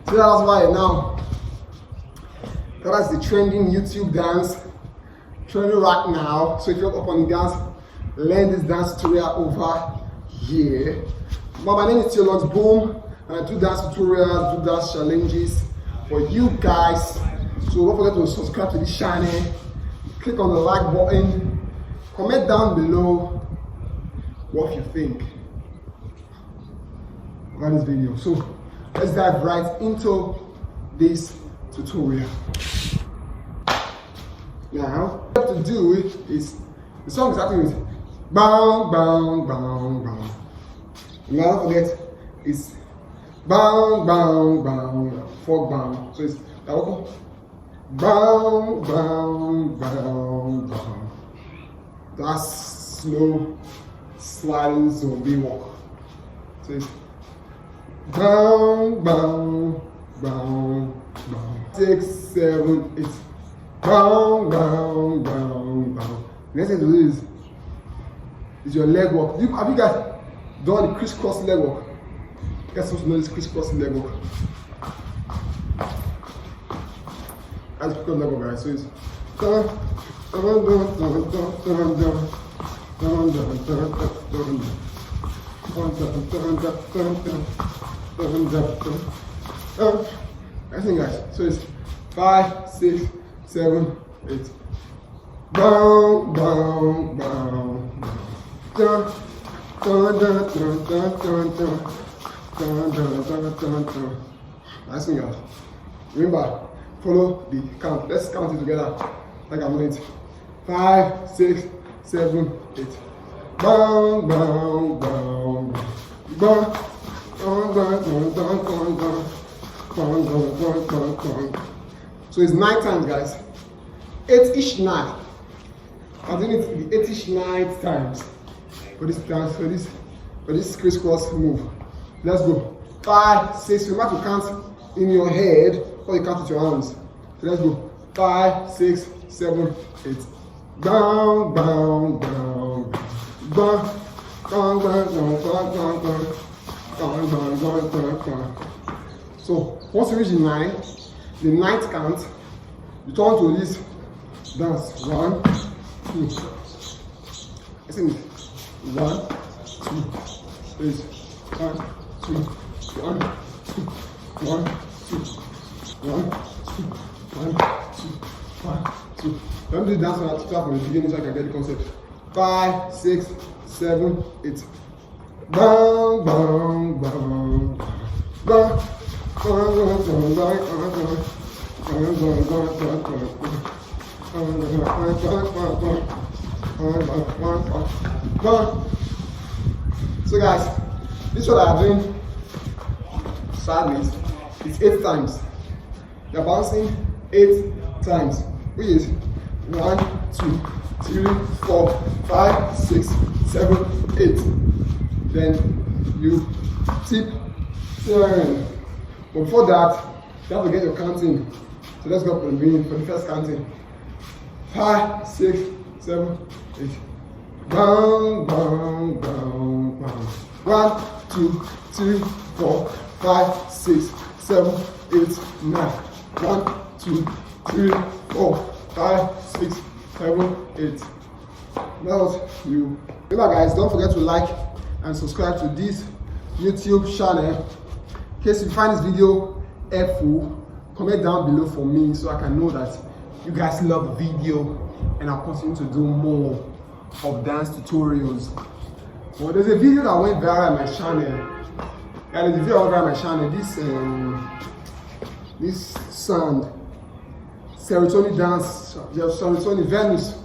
So that's why now. That's the trending YouTube dance. Trending right now. So if you're up on the dance, learn this dance tutorial over here. But my name is Teoluckzboom, and I do dance tutorials, do dance challenges for you guys. So don't forget to subscribe to this channel. Click on the like button. Comment down below what you think about this video. So let's dive right into this tutorial. Now, what you have to do is, the song is starting with bound, bound, bound, bound. And now don't forget, it's bound, bound, bound, fork bound. So it's bound, bound, bound, bound. That's slow, sliding zombie walk. So it's bound, bound, bound, bound. 6, 7, 8. Bound, bound, bound, bound. Next thing to do is your leg walk. Have you guys done the crisscross leg walk? You guys supposed to know this crisscross leg walk. That's crisscross leg walk, guys. So it's I think, guys. So it's 5, 6, 7, 8. Bound, bound, bound. Dun, dun, dun, dun, dun, dun, dun. Dun, dun, dun, dun, dun. Nice thing, guys. Remember, follow the count. Let's count it together. Like I'm doing it. 5, 6, 7, 8. Bound, bound, bound, bound. Bound, bound, bound, bound, bound, bound. Bound, bound, bound, bound, bound. So it's 9 times, guys. 8-ish 9. I'm doing it the 8-ish 9 times for this dance, for this crisscross move. Let's go. 5, 6. You have to count in your head or you count with your hands. So let's go. 5, 6, 7, 8. Down, down, down, down, down, down, down, down, down, down, down, down, down. So once you reach the 9, the 9th count, you turn to this dance. 1, 2. I think 1, 2, 3, 1, 2, 1, 2, 1, 2, 1, 2, 1, 2, 1, 2. Let me do the dance when I start from the beginning so I can get the concept. 5, 6, 7, 8. Bound, bound, bound, bound. So guys, this is what I'm doing sideways. It's 8 times. You're bouncing 8 times, which is 1, 2, 3, 4, 5, 6, 7, 8. Then you tip, turn. But before that, you have to get your counting. So let's go for the first counting. 5, 6, 7, 8. Bound, bound, bound, bound. 1, 2, 3, 4, 5, 6, 7, 8, 9. 1, 2, 3, 4, 5, 6, 7, 8. Now you. Remember, guys, don't forget to like and subscribe to this YouTube channel. In case you find this video helpful, comment down below for me so I can know that you guys love the video and I'll continue to do more of dance tutorials. Well, there's a video that went viral on my channel. Yeah, there's a video over on my channel. This sound, Serotonin dance, Serotonin Venus,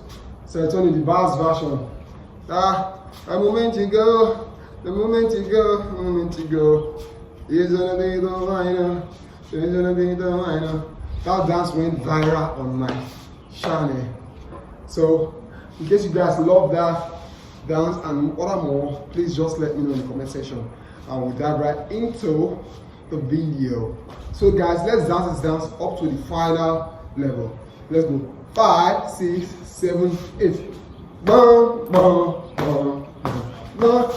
Serotonin the bass version. A moment you go, the moment you go, the moment you go. It's gonna be the minor, it's gonna be the minor. That dance went viral on my channel. So, in case you guys love that dance and other more, please just let me know in the comment section. And we'll dive right into the video. So guys, let's dance this dance up to the final level. Let's go. 5, 6, 7, 8. Boom, boom, boom, boom, boom,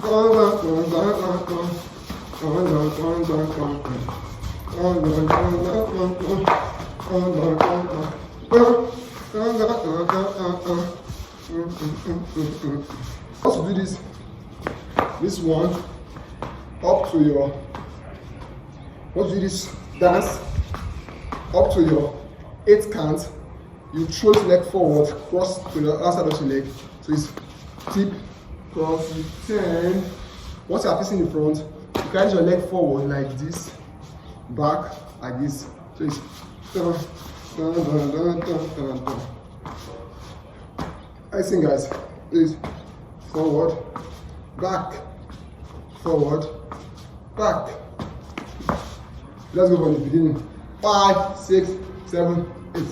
boom, boom, boom, boom, boom, Let's do this one up to your, let's do this dance up to your 8th count. You throw his leg forward, cross to the other side of your leg. So it's tip, cross, you turn. Once you are facing in front, you carry your leg forward like this, back like this. So it's dun, dun, dun, dun, dun, dun, dun. I sing, guys. Please forward, back, forward, back. Let's go from the beginning. 5, 6, 7, 8.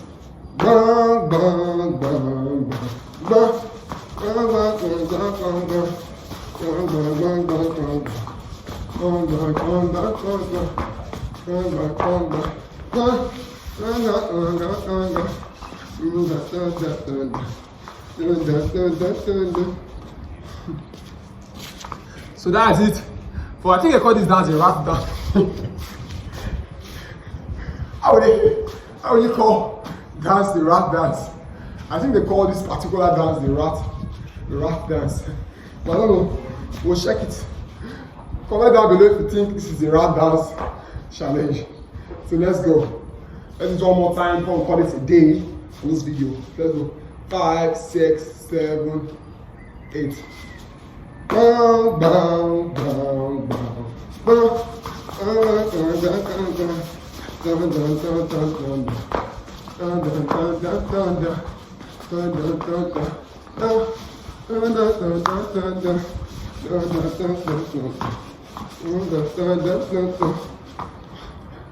Bang, bang, bang, bang, bang. So that's it. For I think I call this dance a rap dance. How would you call dance the rat dance? I think they call this particular dance the rat dance. But I don't know. We'll check it. Comment down below if you think this is the rat dance challenge. So let's go. Let's do one more time. We'll call it a day on this video. Let's go. 5, 6, 7, 8. Bow, bow, bow, bow. Bow.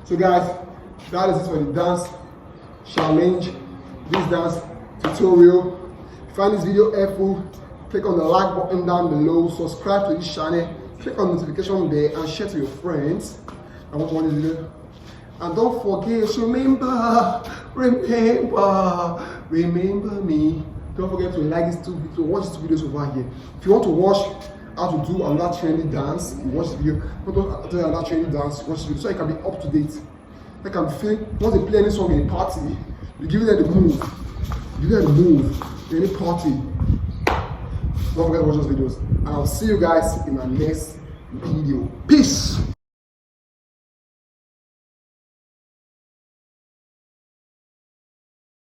So guys, that is it for the dance challenge, this dance tutorial. If you find this video helpful, click on the like button down below, subscribe to this channel, click on the notification bell and share to your friends. I want one video. And don't forget, remember me. Don't forget to like these two videos, watch these two videos over here. If you want to watch how to do another trendy dance, you watch the video. If you want to do another trendy dance, watch the video so you can be up to date. You can feel, once they play any song in a party, you give them the move. You give them the move in any party. Don't forget to watch those videos. And I'll see you guys in my next video. Peace!